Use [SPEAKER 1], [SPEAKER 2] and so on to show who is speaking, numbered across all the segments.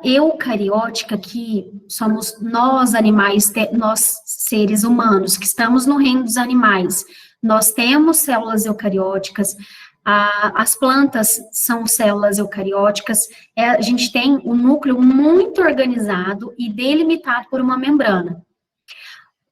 [SPEAKER 1] eucariótica, que somos nós animais, nós seres humanos, que estamos no reino dos animais, nós temos células eucarióticas, as plantas são células eucarióticas, a gente tem um núcleo muito organizado e delimitado por uma membrana.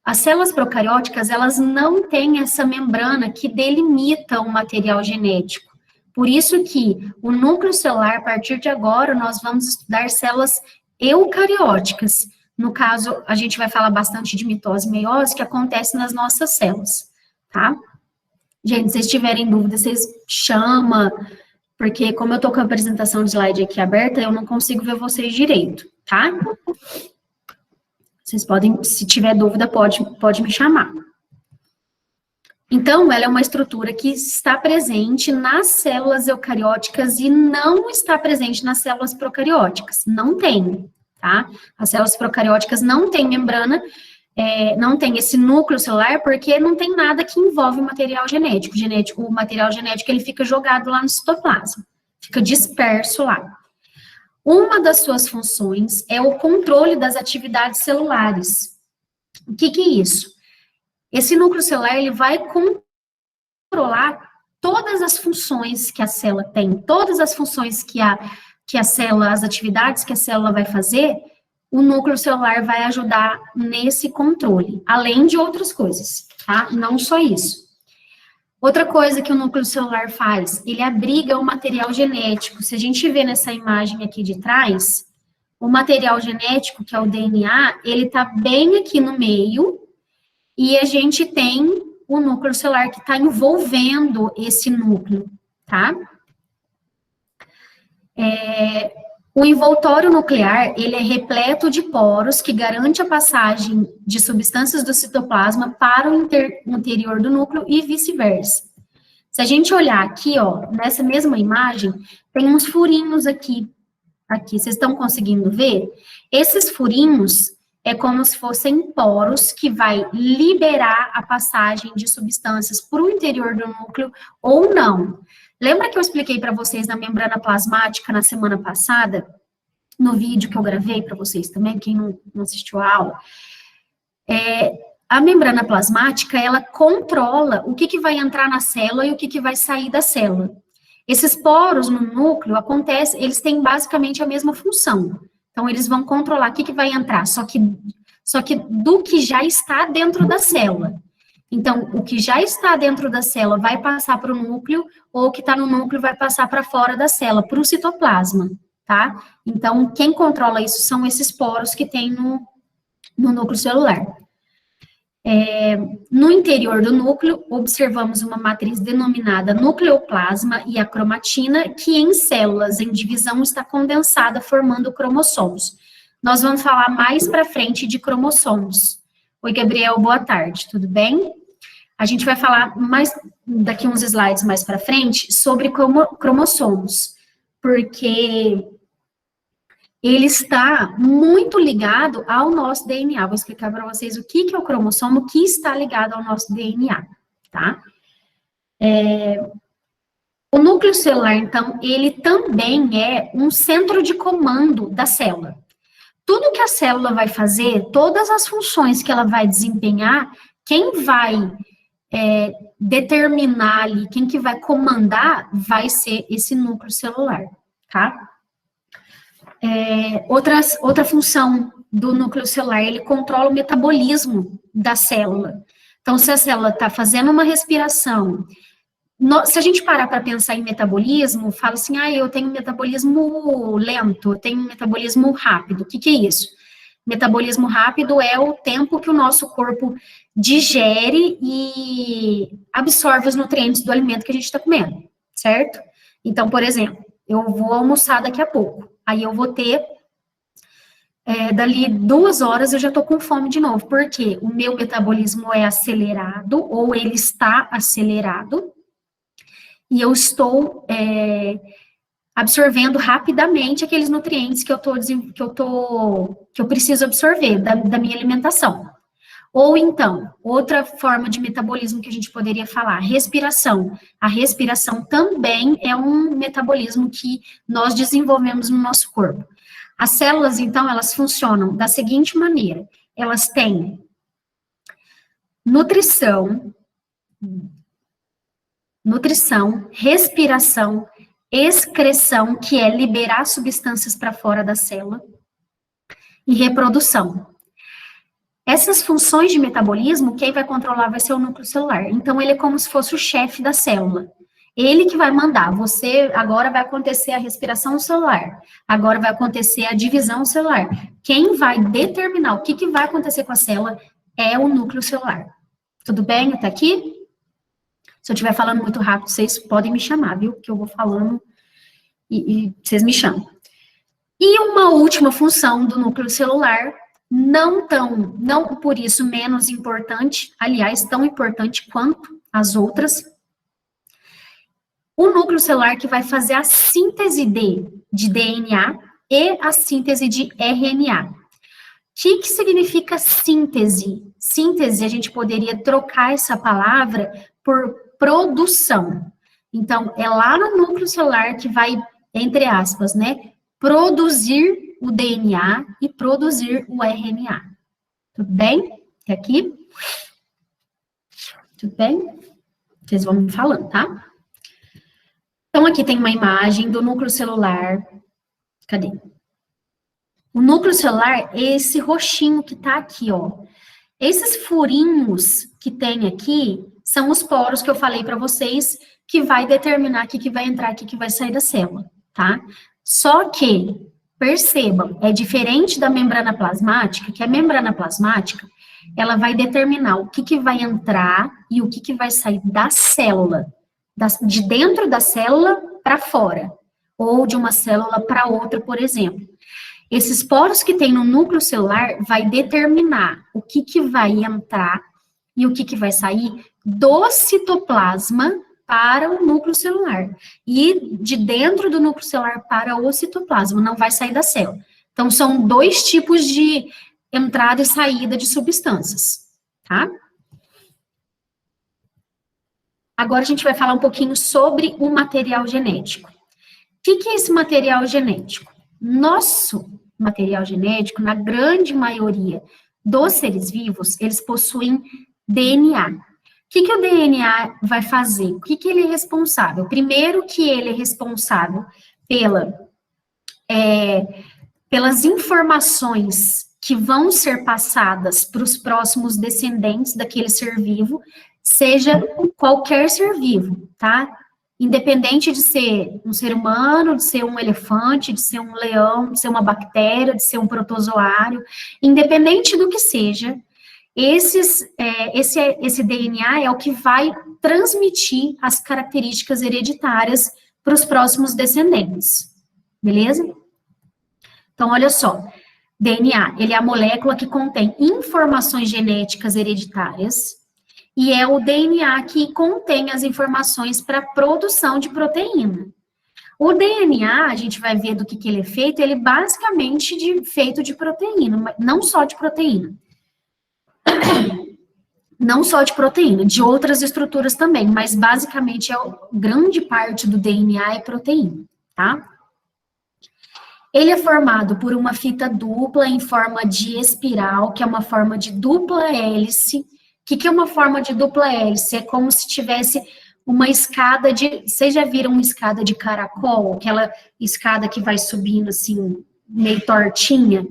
[SPEAKER 1] As células procarióticas, elas não têm essa membrana que delimita o material genético. Por isso que o núcleo celular, a partir de agora, nós vamos estudar células eucarióticas. No caso, a gente vai falar bastante de mitose e meiose, que acontece nas nossas células, tá? Gente, se vocês tiverem dúvida, vocês chamam, porque como eu tô com a apresentação de slide aqui aberta, eu não consigo ver vocês direito, tá? Vocês podem, se tiver dúvida, pode me chamar. Então, ela é uma estrutura que está presente nas células eucarióticas e não está presente nas células procarióticas. Não tem, tá? As células procarióticas não têm membrana, não tem esse núcleo celular, porque não tem nada que envolve o material genético. O material genético, ele fica jogado lá no citoplasma, fica disperso lá. Uma das suas funções é o controle das atividades celulares. O que é isso? Esse núcleo celular, ele vai controlar todas as funções que a célula tem, todas as funções que a célula, as atividades que a célula vai fazer, o núcleo celular vai ajudar nesse controle, além de outras coisas, tá? Não só isso. Outra coisa que o núcleo celular faz, ele abriga o material genético. Se a gente vê nessa imagem aqui de trás, o material genético, que é o DNA, ele tá bem aqui no meio, e a gente tem o núcleo celular que está envolvendo esse núcleo, tá? O envoltório nuclear, ele é repleto de poros que garante a passagem de substâncias do citoplasma para o interior do núcleo e vice-versa. Se a gente olhar aqui, ó, nessa mesma imagem, tem uns furinhos aqui. Aqui, vocês estão conseguindo ver? Esses furinhos é como se fossem poros que vai liberar a passagem de substâncias para o interior do núcleo ou não. Lembra que eu expliquei para vocês na membrana plasmática na semana passada? No vídeo que eu gravei para vocês também, quem não assistiu a aula. A membrana plasmática, ela controla o que vai entrar na célula e o que vai sair da célula. Esses poros no núcleo, eles têm basicamente a mesma função. Então, eles vão controlar o que vai entrar, só que do que já está dentro da célula. Então, o que já está dentro da célula vai passar para o núcleo, ou o que está no núcleo vai passar para fora da célula, para o citoplasma, tá? Então, quem controla isso são esses poros que tem no núcleo celular. No interior do núcleo, observamos uma matriz denominada nucleoplasma e a cromatina, que em células em divisão está condensada, formando cromossomos. Nós vamos falar mais para frente de cromossomos. Oi, Gabriel, boa tarde, tudo bem? A gente vai falar daqui uns slides mais para frente sobre cromossomos, porque ele está muito ligado ao nosso DNA. Vou explicar para vocês o que é o cromossomo que está ligado ao nosso DNA, tá? O núcleo celular, então, ele também é um centro de comando da célula. Tudo que a célula vai fazer, todas as funções que ela vai desempenhar, quem vai determinar ali, quem que vai comandar, vai ser esse núcleo celular, tá? Outra função do núcleo celular, ele controla o metabolismo da célula. Então, se a célula está fazendo uma respiração, se a gente parar para pensar em metabolismo, fala assim, eu tenho metabolismo lento, eu tenho metabolismo rápido. O que é isso? Metabolismo rápido é o tempo que o nosso corpo digere e absorve os nutrientes do alimento que a gente está comendo, certo? Então, por exemplo, eu vou almoçar daqui a pouco. Aí eu vou ter, dali 2 horas eu já estou com fome de novo, porque o meu metabolismo é acelerado, ou ele está acelerado, e eu estou absorvendo rapidamente aqueles nutrientes que eu preciso absorver da minha alimentação. Ou então, outra forma de metabolismo que a gente poderia falar, respiração. A respiração também é um metabolismo que nós desenvolvemos no nosso corpo. As células, então, elas funcionam da seguinte maneira. Elas têm nutrição, respiração, excreção, que é liberar substâncias para fora da célula, e reprodução. Essas funções de metabolismo, quem vai controlar vai ser o núcleo celular. Então, ele é como se fosse o chefe da célula. Ele que vai mandar, você, agora vai acontecer a respiração celular, agora vai acontecer a divisão celular. Quem vai determinar o que vai acontecer com a célula é o núcleo celular. Tudo bem até aqui? Se eu estiver falando muito rápido, vocês podem me chamar, viu? Que eu vou falando e vocês me chamam. E uma última função do núcleo celular, não por isso menos importante, aliás, tão importante quanto as outras, o núcleo celular que vai fazer a síntese de DNA e a síntese de RNA. O que significa síntese? Síntese, a gente poderia trocar essa palavra por produção. Então, é lá no núcleo celular que vai, entre aspas, né, produzir o DNA e produzir o RNA. Tudo bem? Até aqui? Tudo bem? Vocês vão me falando, tá? Então, aqui tem uma imagem do núcleo celular. Cadê? O núcleo celular é esse roxinho que tá aqui, ó. Esses furinhos que tem aqui são os poros que eu falei para vocês, que vai determinar o que vai entrar, o que vai sair da célula, tá? Só que, percebam, é diferente da membrana plasmática, que a membrana plasmática, ela vai determinar o que vai entrar e o que vai sair da célula, de dentro da célula para fora, ou de uma célula para outra, por exemplo. Esses poros que tem no núcleo celular vai determinar o que vai entrar e o que vai sair do citoplasma para o núcleo celular. E de dentro do núcleo celular para o citoplasma, não vai sair da célula. Então, são dois tipos de entrada e saída de substâncias, tá? Agora a gente vai falar um pouquinho sobre o material genético. O que é esse material genético? Nosso material genético, na grande maioria dos seres vivos, eles possuem DNA. O que o DNA vai fazer? O que ele é responsável? Primeiro que ele é responsável pelas informações que vão ser passadas para os próximos descendentes daquele ser vivo, seja qualquer ser vivo, tá? Independente de ser um ser humano, de ser um elefante, de ser um leão, de ser uma bactéria, de ser um protozoário, independente do que seja, esse DNA é o que vai transmitir as características hereditárias para os próximos descendentes, beleza? Então, olha só, DNA, ele é a molécula que contém informações genéticas hereditárias, e é o DNA que contém as informações para a produção de proteína. O DNA, a gente vai ver do que ele é feito, ele é basicamente feito de proteína, não só de proteína. Não só de proteína, de outras estruturas também, mas basicamente grande parte do DNA é proteína, tá? Ele é formado por uma fita dupla em forma de espiral, que é uma forma de dupla hélice. O que é uma forma de dupla hélice? É como se tivesse uma escada vocês já viram uma escada de caracol? Aquela escada que vai subindo assim, meio tortinha?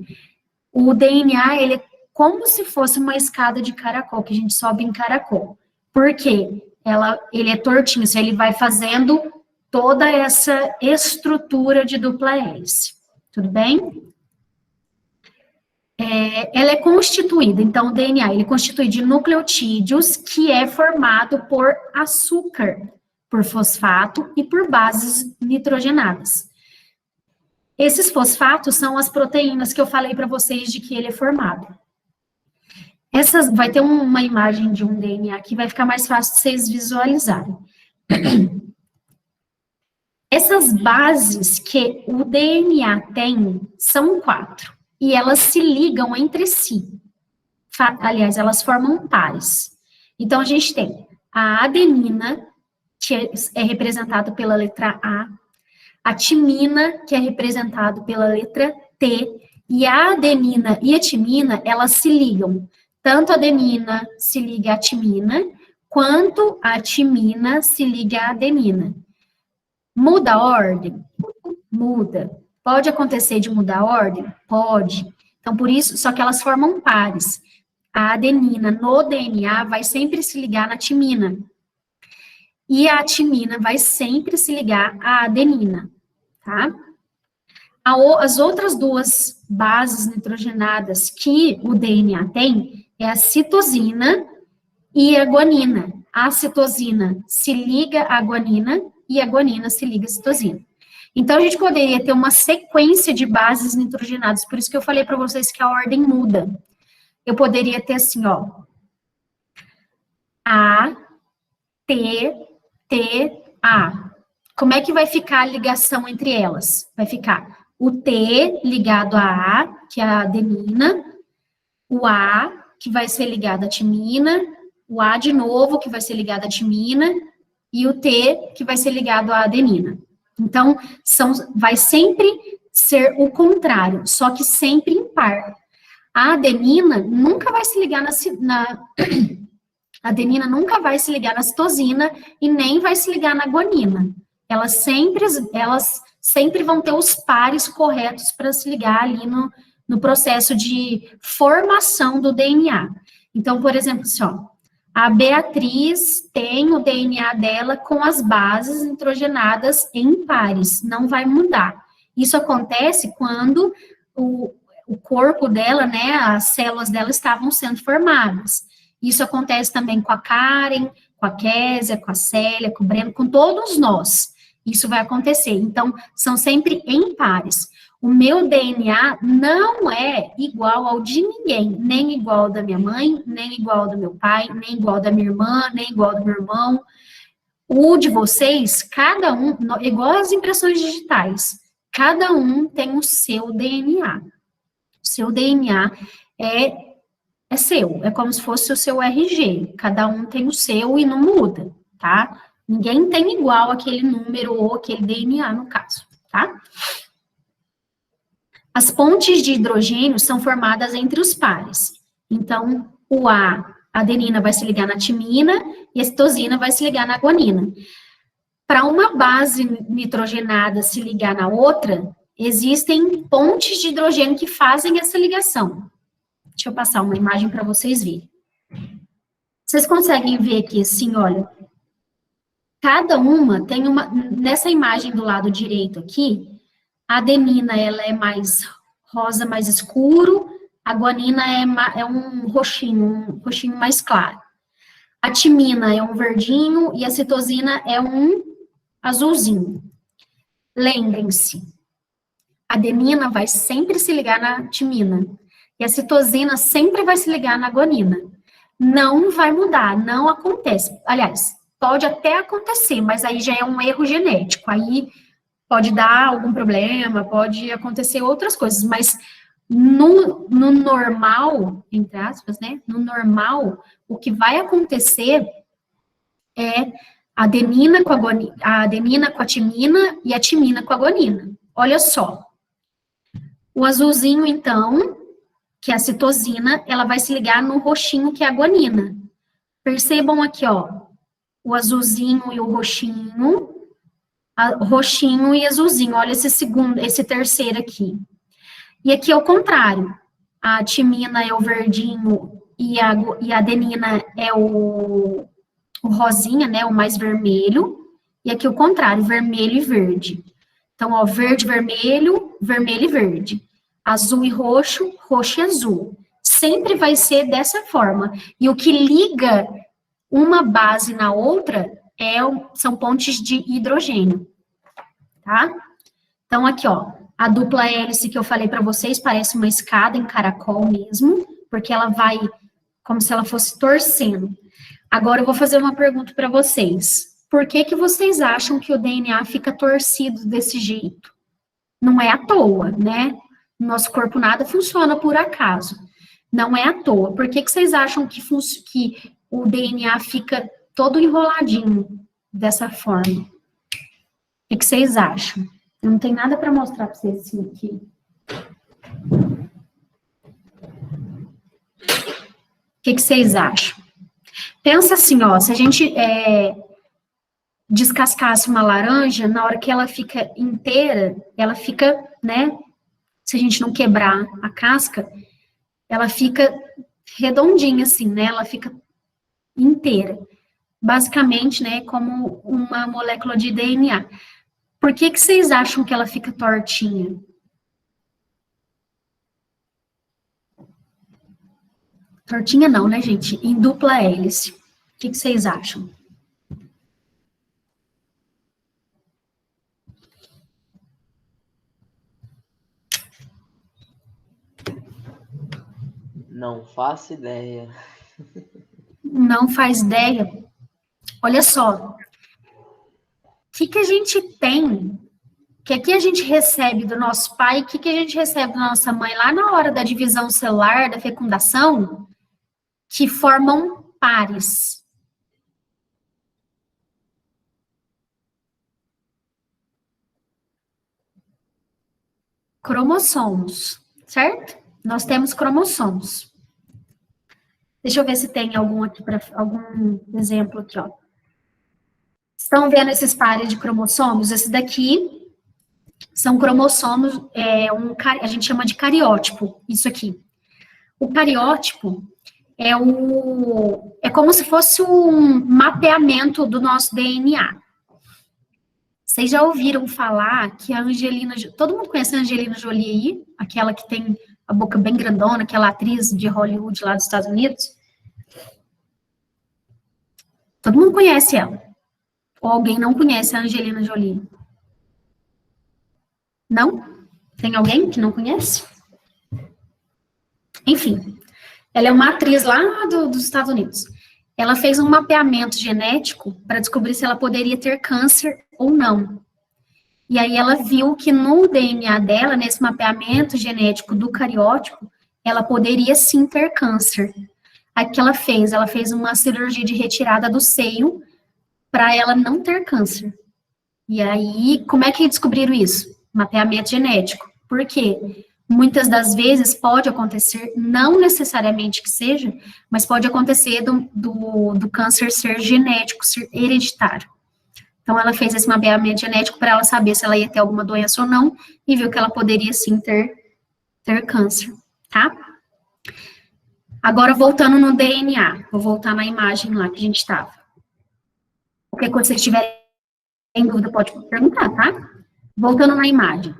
[SPEAKER 1] O DNA, ele é como se fosse uma escada de caracol, que a gente sobe em caracol. Por quê? Ele é tortinho, ele vai fazendo toda essa estrutura de dupla hélice. Tudo bem? Ela é constituída, então, o DNA, ele é constituído de nucleotídeos, que é formado por açúcar, por fosfato e por bases nitrogenadas. Esses fosfatos são as proteínas que eu falei para vocês de que ele é formado. Vai ter uma imagem de um DNA aqui, vai ficar mais fácil de vocês visualizarem. Essas bases que o DNA tem são 4. E elas se ligam entre si. Aliás, elas formam pares. Então, a gente tem a adenina, que é representada pela letra A, a timina, que é representada pela letra T, T, e a adenina e a timina, elas se ligam. Tanto a adenina se liga à timina, quanto a timina se liga à adenina. Muda a ordem? Muda. Pode acontecer de mudar a ordem? Pode. Então, por isso, só que elas formam pares. A adenina no DNA vai sempre se ligar na timina. E a timina vai sempre se ligar à adenina, tá? As outras duas bases nitrogenadas que o DNA tem é a citosina e a guanina. A citosina se liga à guanina e a guanina se liga à citosina. Então, a gente poderia ter uma sequência de bases nitrogenadas, por isso que eu falei para vocês que a ordem muda. Eu poderia ter assim, ó, A, T, T, A. Como é que vai ficar a ligação entre elas? Vai ficar o T ligado a A, que é a adenina, o A, que vai ser ligado à timina, o A de novo, que vai ser ligado à timina, e o T, que vai ser ligado à adenina. Então, vai sempre ser o contrário, só que sempre impar. A adenina nunca vai se ligar a adenina nunca vai se ligar na citosina e nem vai se ligar na guanina. Elas sempre vão ter os pares corretos para se ligar ali no processo de formação do DNA. Então, por exemplo, assim, ó, a Beatriz tem o DNA dela com as bases nitrogenadas em pares, não vai mudar. Isso acontece quando o corpo dela, né, as células dela estavam sendo formadas. Isso acontece também com a Karen, com a Késia, com a Célia, com o Breno, com todos nós. Isso vai acontecer. Então, são sempre em pares. O meu DNA não é igual ao de ninguém, nem igual ao da minha mãe, nem igual ao do meu pai, nem igual ao da minha irmã, nem igual ao do meu irmão. O de vocês, cada um, igual as impressões digitais, cada um tem o seu DNA. O seu DNA é seu, é como se fosse o seu RG. Cada um tem o seu e não muda, tá? Ninguém tem igual aquele número ou aquele DNA, no caso, tá? As pontes de hidrogênio são formadas entre os pares. Então, a adenina vai se ligar na timina e a citosina vai se ligar na guanina. Para uma base nitrogenada se ligar na outra, existem pontes de hidrogênio que fazem essa ligação. Deixa eu passar uma imagem para vocês verem. Vocês conseguem ver aqui assim, olha, cada uma tem uma, nessa imagem do lado direito aqui, a adenina, ela é mais rosa, mais escuro, a guanina é um roxinho mais claro. A timina é um verdinho e a citosina é um azulzinho. Lembrem-se, a adenina vai sempre se ligar na timina e a citosina sempre vai se ligar na guanina. Não vai mudar, não acontece. Aliás, pode até acontecer, mas aí já é um erro genético, aí pode dar algum problema, pode acontecer outras coisas, mas no normal, entre aspas, né, no normal, o que vai acontecer é a adenina com a timina e a timina com a guanina. Olha só. O azulzinho, então, que é a citosina, ela vai se ligar no roxinho, que é a guanina. Percebam aqui, ó, o azulzinho e o roxinho e azulzinho. Olha esse terceiro aqui. E aqui é o contrário. A timina é o verdinho e a adenina é o rosinha, né, o mais vermelho. E aqui o contrário, vermelho e verde. Então, ó, verde, vermelho, vermelho e verde. Azul e roxo, roxo e azul. Sempre vai ser dessa forma. E o que liga uma base na outra são pontes de hidrogênio, tá? Então, aqui, ó, a dupla hélice que eu falei para vocês parece uma escada em caracol mesmo, porque ela vai como se ela fosse torcendo. Agora, eu vou fazer uma pergunta para vocês. Por que vocês acham que o DNA fica torcido desse jeito? Não é à toa, né? Nosso corpo nada funciona por acaso. Não é à toa. Por que vocês acham que o DNA fica todo enroladinho dessa forma? O que vocês acham? Eu não tenho nada para mostrar para vocês aqui. que vocês acham? Pensa assim, ó, se a gente descascasse uma laranja, na hora que ela fica inteira, ela fica, né, se a gente não quebrar a casca, ela fica redondinha assim, né, ela fica inteira. Basicamente, né, como uma molécula de DNA. Por que vocês acham que ela fica tortinha? Tortinha não, né, gente? Em dupla hélice. O que vocês acham?
[SPEAKER 2] Não faço ideia.
[SPEAKER 1] Não faz ideia? Olha só. O que a gente tem, que aqui a gente recebe do nosso pai, o que a gente recebe da nossa mãe lá na hora da divisão celular, da fecundação, que formam pares. Cromossomos, certo? Nós temos cromossomos. Deixa eu ver se tem algum aqui para algum exemplo aqui, ó. Estão vendo esses pares de cromossomos? Esse daqui são cromossomos, a gente chama de cariótipo, isso aqui. O cariótipo é como se fosse um mapeamento do nosso DNA. Vocês já ouviram falar que a Angelina, todo mundo conhece a Angelina Jolie aí? Aquela que tem a boca bem grandona, aquela atriz de Hollywood lá dos Estados Unidos? Todo mundo conhece ela. Ou alguém não conhece a Angelina Jolie? Não? Tem alguém que não conhece? Enfim, ela é uma atriz lá dos Estados Unidos. Ela fez um mapeamento genético para descobrir se ela poderia ter câncer ou não. E aí ela viu que no DNA dela, nesse mapeamento genético do cariótipo, ela poderia sim ter câncer. Aí o que ela fez? Ela fez uma cirurgia de retirada do seio para ela não ter câncer. E aí, como é que descobriram isso? Mapeamento genético. Por quê? Muitas das vezes pode acontecer, não necessariamente que seja, mas pode acontecer do câncer ser genético, ser hereditário. Então, ela fez esse mapeamento genético para ela saber se ela ia ter alguma doença ou não, e viu que ela poderia sim ter câncer, tá? Agora, voltando no DNA, vou voltar na imagem lá que a gente estava. Qualquer coisa que vocês tiverem dúvida, pode perguntar, tá? Voltando na imagem.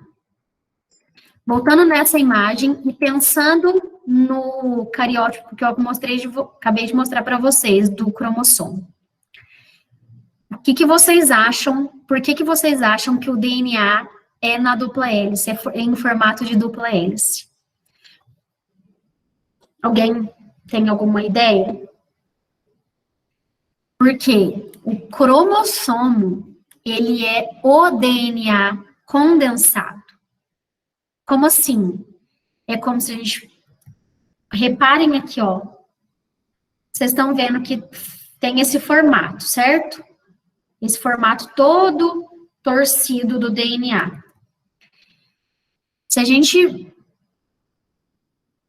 [SPEAKER 1] Voltando nessa imagem e pensando no cariótipo que eu acabei de mostrar para vocês, do cromossomo. O que vocês acham, por que vocês acham que o DNA é na dupla hélice, é em formato de dupla hélice? Alguém tem alguma ideia? Porque o cromossomo, ele é o DNA condensado. Como assim? É como se a gente... Reparem aqui, ó. Vocês estão vendo que tem esse formato, certo? Esse formato todo torcido do DNA. Se a gente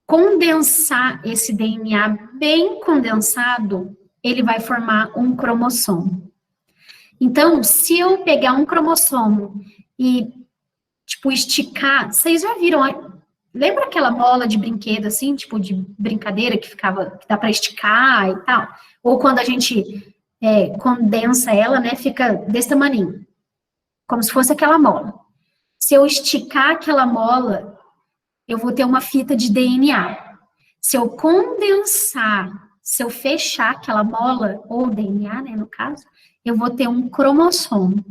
[SPEAKER 1] condensar esse DNA bem condensado, ele vai formar um cromossomo. Então, se eu pegar um cromossomo e, tipo, esticar, vocês já viram, lembra aquela bola de brinquedo, assim, tipo, de brincadeira que dá para esticar e tal? Ou quando a gente condensa ela, né, fica desse tamaninho, como se fosse aquela mola. Se eu esticar aquela mola, eu vou ter uma fita de DNA. Se eu condensar, se eu fechar aquela mola, ou DNA, né, no caso, eu vou ter um cromossomo.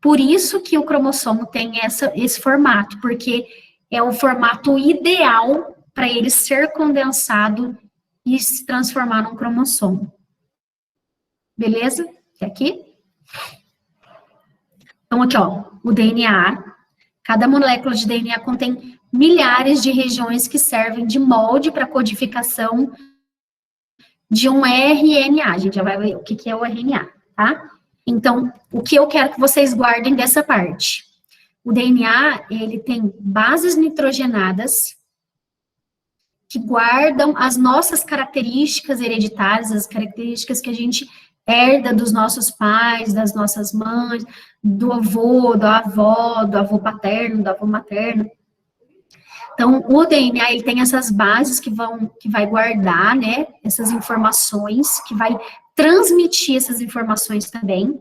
[SPEAKER 1] Por isso que o cromossomo tem esse formato, porque é o formato ideal para ele ser condensado e se transformar num cromossomo. Beleza? Até aqui? Então, aqui, ó, o DNA. Cada molécula de DNA contém milhares de regiões que servem de molde para codificação de um RNA. A gente já vai ver o que é o RNA, tá? Então, o que eu quero que vocês guardem dessa parte? O DNA, ele tem bases nitrogenadas que guardam as nossas características hereditárias, as características que a gente herda dos nossos pais, das nossas mães, do avô, da avó, do avô paterno, do avô materno. Então, o DNA, ele tem essas bases que vai guardar, né, essas informações, que vai transmitir essas informações também.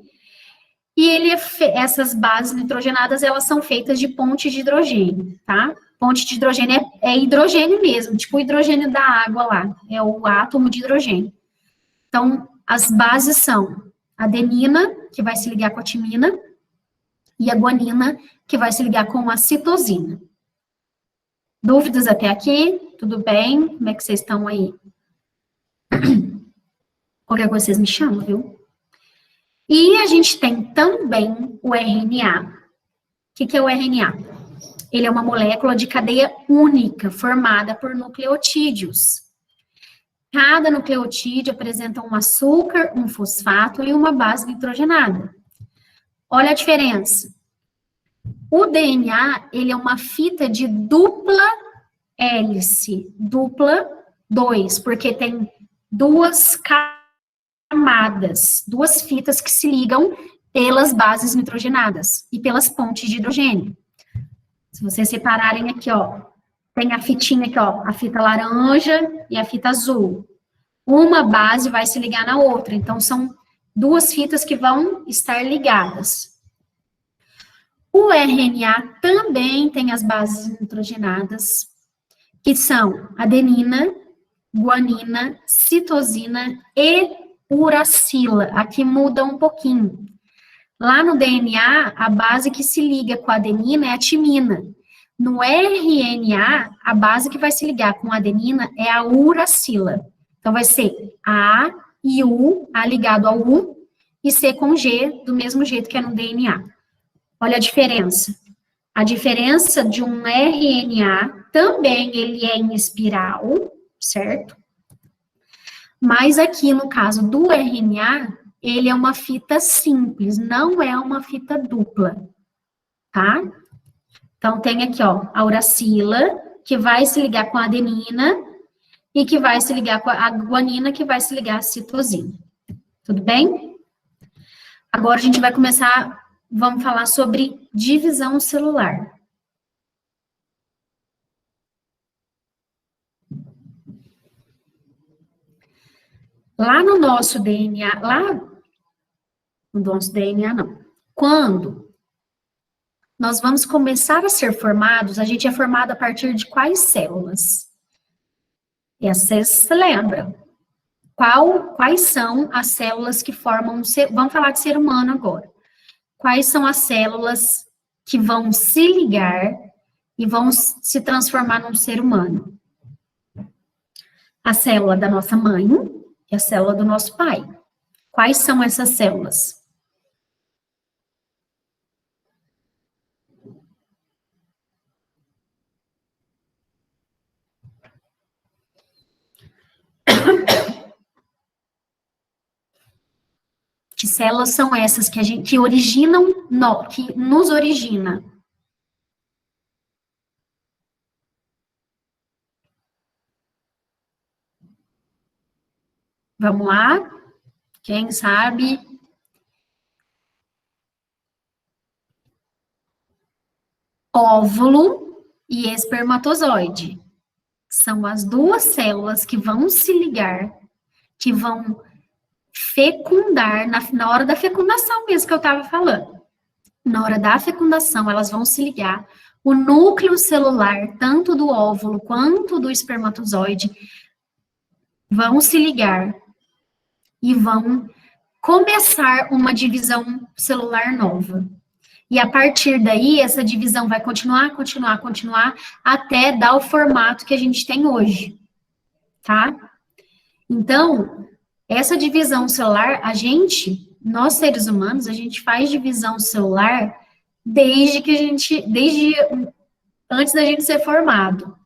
[SPEAKER 1] E essas bases nitrogenadas, elas são feitas de ponte de hidrogênio, tá? Ponte de hidrogênio é hidrogênio mesmo, tipo o hidrogênio da água lá, é o átomo de hidrogênio. Então, as bases são a adenina, que vai se ligar com a timina, e a guanina, que vai se ligar com a citosina. Dúvidas até aqui? Tudo bem? Como é que vocês estão aí? Qualquer coisa vocês me chamam, viu? E a gente tem também o RNA. O que é o RNA? Ele é uma molécula de cadeia única, formada por nucleotídeos. Cada nucleotídeo apresenta um açúcar, um fosfato e uma base nitrogenada. Olha a diferença. O DNA, ele é uma fita de dupla hélice, dupla 2, porque tem duas camadas, duas fitas que se ligam pelas bases nitrogenadas e pelas pontes de hidrogênio. Se vocês separarem aqui, ó, tem a fitinha aqui, ó, a fita laranja e a fita azul. Uma base vai se ligar na outra, então são duas fitas que vão estar ligadas. O RNA também tem as bases nitrogenadas, que são adenina, guanina, citosina e uracila. Aqui muda um pouquinho. Lá no DNA, a base que se liga com a adenina é a timina. No RNA, a base que vai se ligar com a adenina é a uracila. Então, vai ser A e U, A ligado ao U, e C com G, do mesmo jeito que é no DNA. Olha a diferença. A diferença de um RNA, também ele é em espiral, certo? Mas aqui, no caso do RNA, ele é uma fita simples, não é uma fita dupla, tá? Então, tem aqui, ó, a uracila, que vai se ligar com a adenina, e que vai se ligar com a guanina, que vai se ligar à citosina. Tudo bem? Agora, a gente vai começar, vamos falar sobre divisão celular. Lá no nosso DNA, no nosso DNA não. Quando nós vamos começar a ser formados, a gente é formado a partir de quais células? E vocês se lembram? Quais são as células que formam, vamos falar de ser humano agora. Quais são as células que vão se ligar e vão se transformar num ser humano? A célula da nossa mãe e a célula do nosso pai. Quais são essas células? Que células são essas que originam, que nos origina? Vamos lá? Quem sabe? Óvulo e espermatozoide. São as duas células que vão se ligar, que vão fecundar, na hora da fecundação mesmo que eu estava falando. Na hora da fecundação, elas vão se ligar. O núcleo celular, tanto do óvulo quanto do espermatozoide, vão se ligar e vão começar uma divisão celular nova. E a partir daí, essa divisão vai continuar, até dar o formato que a gente tem hoje, tá? Então, essa divisão celular, nós seres humanos, a gente faz divisão celular desde antes da gente ser formado.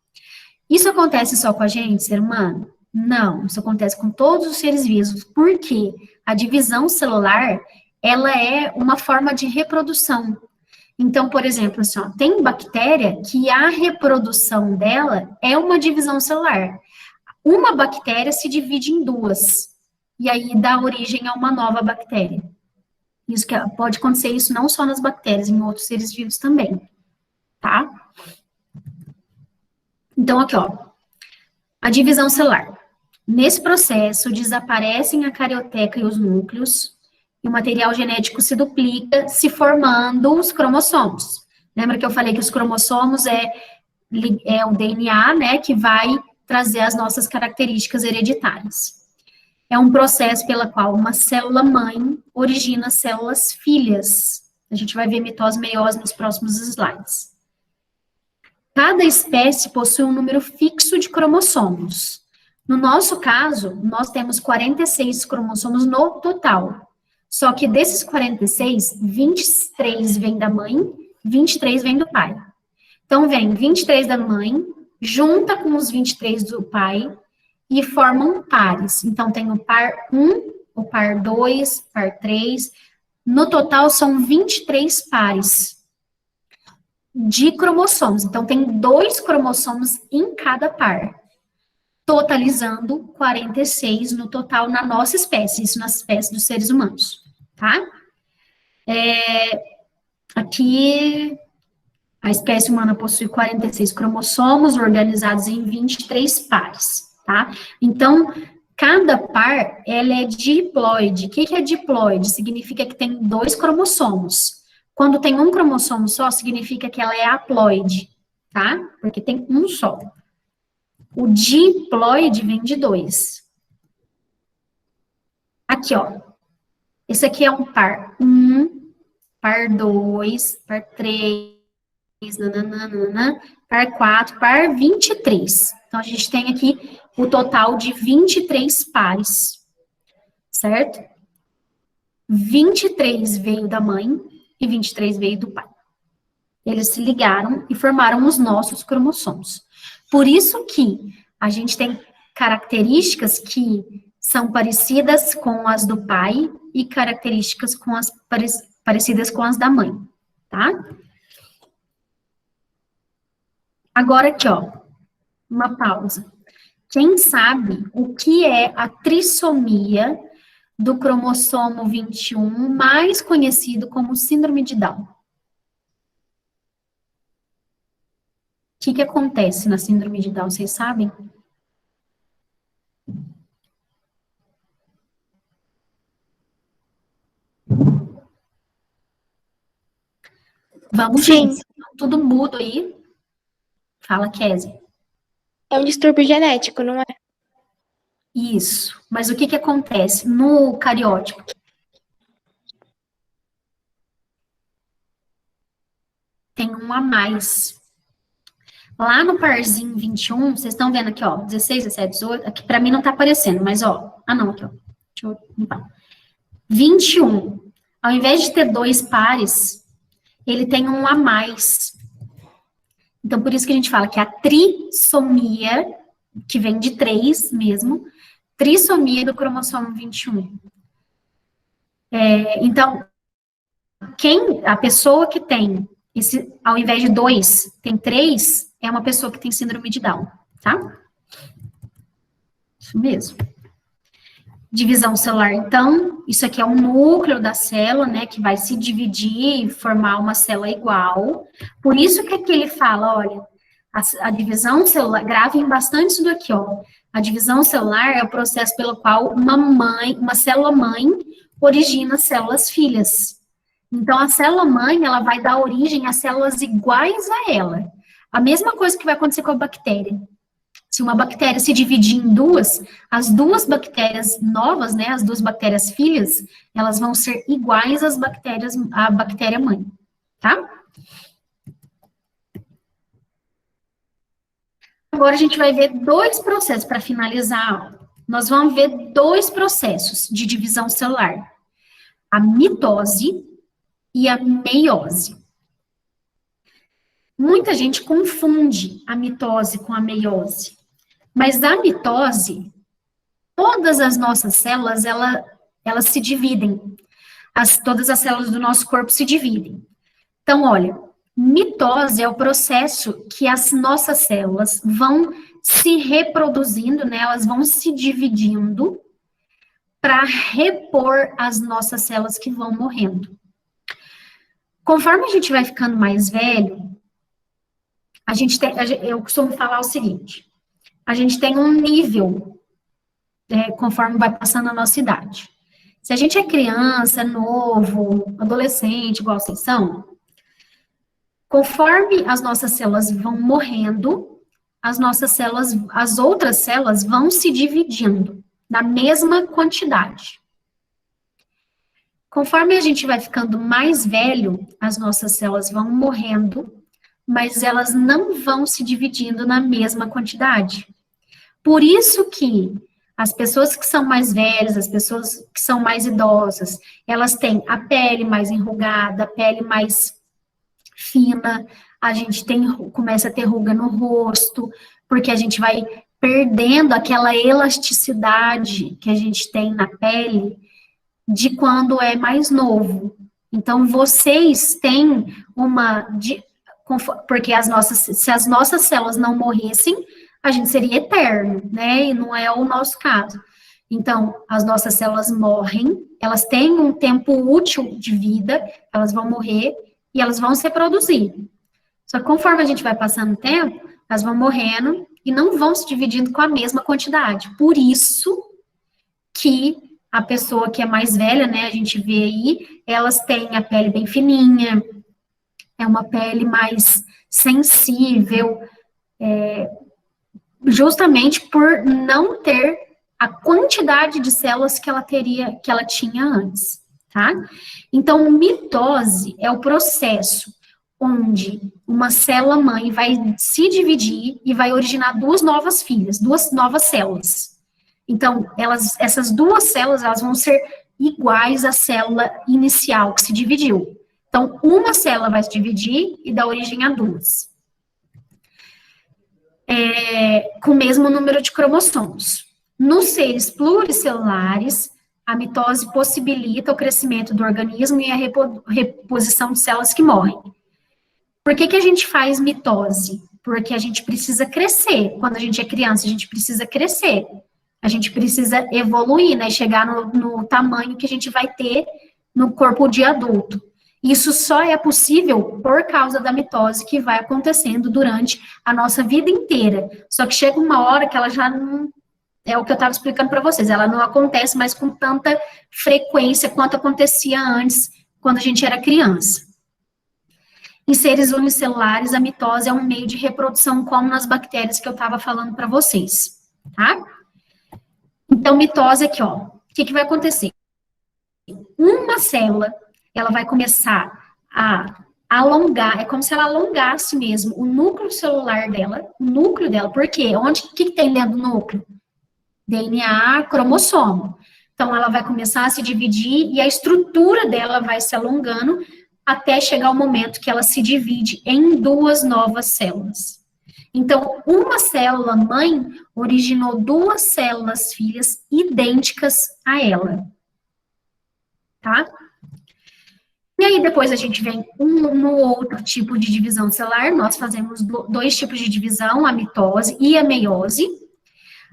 [SPEAKER 1] Isso acontece só com a gente, ser humano? Não, isso acontece com todos os seres vivos, porque a divisão celular, ela é uma forma de reprodução. Então, por exemplo, assim, ó, tem bactéria que a reprodução dela é uma divisão celular. Uma bactéria se divide em duas, e aí dá origem a uma nova bactéria. Isso que pode acontecer isso não só nas bactérias, em outros seres vivos também, tá? Então, aqui, ó, a divisão celular. Nesse processo, desaparecem a carioteca e os núcleos, e o material genético se duplica, se formando os cromossomos. Lembra que eu falei que os cromossomos é o DNA, né, que vai trazer as nossas características hereditárias. É um processo pela qual uma célula-mãe origina células filhas. A gente vai ver mitose e meiose nos próximos slides. Cada espécie possui um número fixo de cromossomos. No nosso caso, nós temos 46 cromossomos no total. Só que desses 46, 23 vêm da mãe, 23 vêm do pai. Então, vem 23 da mãe, junta com os 23 do pai e formam pares. Então, tem o par 1, o par 2, par 3. No total, são 23 pares de cromossomos. Então, tem 2 cromossomos em cada par, totalizando 46 no total na nossa espécie, isso na espécie dos seres humanos, tá? Aqui, a espécie humana possui 46 cromossomos organizados em 23 pares, tá? Então, cada par, ela é diploide. O que é diploide? Significa que tem 2 cromossomos. Quando tem um cromossomo só, significa que ela é haploide, tá? Porque tem um só. O diploide vem de 2. Aqui, ó. Esse aqui é um par 1, par 2, par 3, nananana, par 4, par 23. Então, a gente tem aqui o total de 23 pares, certo? 23 veio da mãe e 23 veio do pai. Eles se ligaram e formaram os nossos cromossomos. Por isso que a gente tem características que são parecidas com as do pai e características com as parecidas com as da mãe, tá? Agora aqui, ó, uma pausa. Quem sabe o que é a trissomia do cromossomo 21, mais conhecido como síndrome de Down? O que acontece na síndrome de Down, vocês sabem? Vamos,
[SPEAKER 3] Sim.
[SPEAKER 1] gente. Tudo mudo aí. Fala, Kézia.
[SPEAKER 3] É um distúrbio genético, não é?
[SPEAKER 1] Isso. Mas o que acontece no cariótipo? Tem um a mais. Lá no parzinho 21, vocês estão vendo aqui, ó, 16, 17, 18, aqui pra mim não tá aparecendo, mas ó, não, aqui, ó, deixa eu limpar. 21, ao invés de ter 2 pares, ele tem um a mais. Então, por isso que a gente fala que a trissomia, que vem de 3 mesmo, trissomia do cromossomo 21. Então, a pessoa que tem, ao invés de 2, tem 3, é uma pessoa que tem síndrome de Down, tá? Isso mesmo. Divisão celular, então, isso aqui é o núcleo da célula, né, que vai se dividir e formar uma célula igual. Por isso que aqui ele fala, olha, a divisão celular, gravem bastante isso daqui, ó. A divisão celular é o processo pelo qual uma célula-mãe origina células filhas. Então, a célula-mãe, ela vai dar origem a células iguais a ela. A mesma coisa que vai acontecer com a bactéria. Se uma bactéria se dividir em duas, as 2 bactérias novas, né, as 2 bactérias filhas, elas vão ser iguais à bactéria-mãe, tá? Agora a gente vai ver 2 processos para finalizar a aula. Nós vamos ver 2 processos de divisão celular. A mitose e a meiose. Muita gente confunde a mitose com a meiose. Mas a mitose, todas as nossas células, elas se dividem. Todas as células do nosso corpo se dividem. Então, olha, mitose é o processo que as nossas células vão se reproduzindo, né? Elas vão se dividindo para repor as nossas células que vão morrendo. Conforme a gente vai ficando mais velho, eu costumo falar o seguinte, a gente tem um nível, conforme vai passando a nossa idade. Se a gente é criança, novo, adolescente, igual vocês são, conforme as nossas células vão morrendo, as outras células vão se dividindo na mesma quantidade. Conforme a gente vai ficando mais velho, as nossas células vão morrendo, mas elas não vão se dividindo na mesma quantidade. Por isso que as pessoas que são mais velhas, as pessoas que são mais idosas, elas têm a pele mais enrugada, a pele mais fina, a gente começa a ter ruga no rosto, porque a gente vai perdendo aquela elasticidade que a gente tem na pele de quando é mais novo. Então, vocês têm porque se as nossas células não morressem, a gente seria eterno, né? E não é o nosso caso. Então, as nossas células morrem, elas têm um tempo útil de vida, elas vão morrer e elas vão se reproduzir. Só que conforme a gente vai passando o tempo, elas vão morrendo e não vão se dividindo com a mesma quantidade. Por isso que a pessoa que é mais velha, né, a gente vê aí, elas têm a pele bem fininha, é uma pele mais sensível, justamente por não ter a quantidade de células que ela tinha antes, tá? Então, mitose é o processo onde uma célula mãe vai se dividir e vai originar duas novas filhas, duas novas células. Então, essas duas células, elas vão ser iguais à célula inicial que se dividiu. Então, uma célula vai se dividir e dar origem a duas. Com o mesmo número de cromossomos. Nos seres pluricelulares, a mitose possibilita o crescimento do organismo e a reposição de células que morrem. Por que a gente faz mitose? Porque a gente precisa crescer. Quando a gente é criança, a gente precisa crescer. A gente precisa evoluir, né? Chegar no tamanho que a gente vai ter no corpo de adulto. Isso só é possível por causa da mitose que vai acontecendo durante a nossa vida inteira. Só que chega uma hora que ela já não... É o que eu estava explicando para vocês. Ela não acontece mais com tanta frequência quanto acontecia antes, quando a gente era criança. Em seres unicelulares, a mitose é um meio de reprodução, como nas bactérias que eu estava falando para vocês, tá? Então, mitose aqui, ó. O que vai acontecer? Uma célula, ela vai começar a alongar, é como se ela alongasse mesmo o núcleo celular dela, por quê? O que tem dentro do núcleo? DNA, cromossomo. Então, ela vai começar a se dividir e a estrutura dela vai se alongando até chegar o momento que ela se divide em duas novas células. Então, uma célula mãe originou duas células filhas idênticas a ela. Tá? E aí, depois a gente vem no outro tipo de divisão celular, nós fazemos dois tipos de divisão, a mitose e a meiose.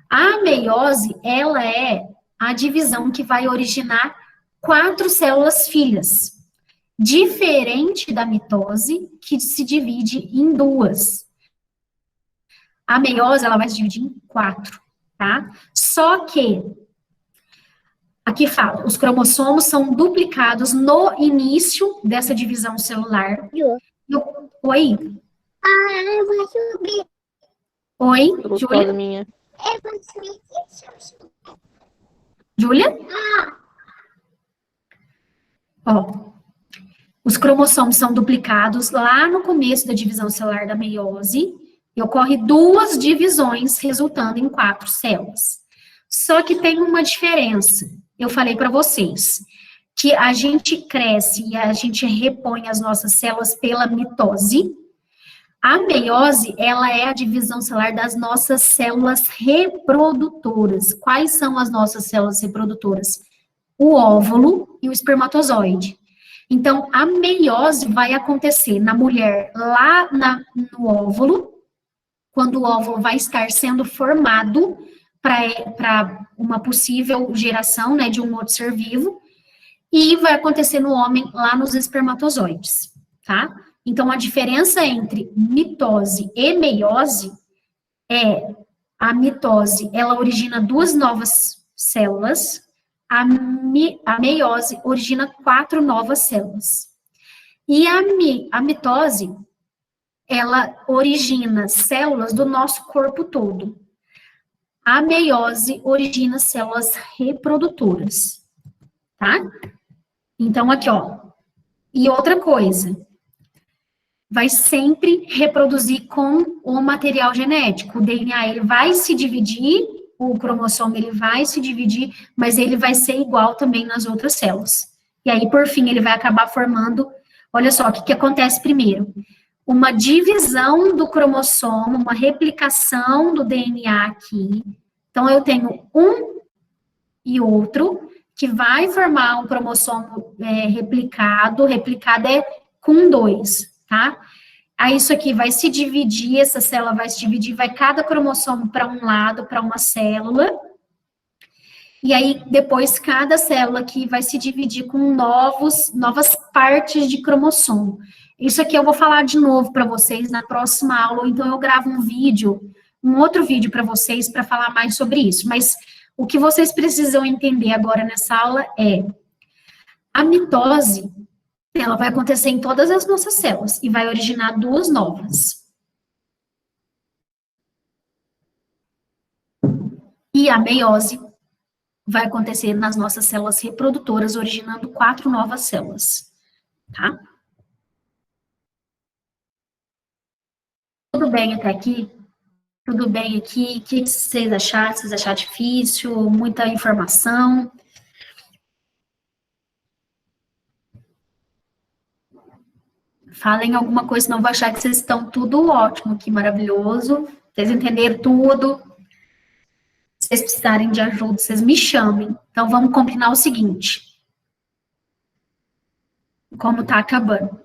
[SPEAKER 1] A meiose, ela é a divisão que vai originar 4 células filhas, diferente da mitose, que se divide em 2. A meiose, ela vai se dividir em 4, tá? Só que, aqui fala, os cromossomos são duplicados no início dessa divisão celular. Oi?
[SPEAKER 3] Eu vou subir.
[SPEAKER 1] Oi, Júlia?
[SPEAKER 2] Minha.
[SPEAKER 3] Eu vou subir.
[SPEAKER 1] Júlia? Ó, os cromossomos são duplicados lá no começo da divisão celular da meiose, e ocorre 2 divisões, resultando em 4 células. Só que tem uma diferença. Eu falei para vocês que a gente cresce e a gente repõe as nossas células pela mitose. A meiose, ela é a divisão celular das nossas células reprodutoras. Quais são as nossas células reprodutoras? O óvulo e o espermatozoide. Então, a meiose vai acontecer na mulher lá no óvulo, quando o óvulo vai estar sendo formado para uma possível geração, né, de um outro ser vivo, e vai acontecer no homem lá nos espermatozoides, tá? Então, a diferença entre mitose e meiose é a mitose, ela origina 2 novas células, a meiose origina 4 novas células. E a mitose, ela origina células do nosso corpo todo. A meiose origina células reprodutoras, tá? Então, aqui, ó. E outra coisa, vai sempre reproduzir com o material genético. O DNA, ele vai se dividir, o cromossomo, ele vai se dividir, mas ele vai ser igual também nas outras células. E aí, por fim, ele vai acabar formando, olha só, o que acontece primeiro? Uma divisão do cromossomo, uma replicação do DNA aqui. Então, eu tenho um e outro, que vai formar um cromossomo replicado é com 2, tá? Aí isso aqui vai se dividir, essa célula vai se dividir, vai cada cromossomo para um lado, para uma célula, e aí depois cada célula aqui vai se dividir com novas partes de cromossomo. Isso aqui eu vou falar de novo para vocês na próxima aula, então eu gravo um outro vídeo para vocês para falar mais sobre isso, mas o que vocês precisam entender agora nessa aula é a mitose, ela vai acontecer em todas as nossas células e vai originar 2 novas. E a meiose vai acontecer nas nossas células reprodutoras, originando 4 novas células, tá? Tudo bem até aqui? Tudo bem aqui? O que vocês acharam? Vocês acharam difícil? Muita informação? Falem alguma coisa, senão eu vou achar que vocês estão tudo ótimo aqui, maravilhoso. Vocês entenderam tudo. Se vocês precisarem de ajuda, vocês me chamem. Então, vamos combinar o seguinte. Como tá acabando.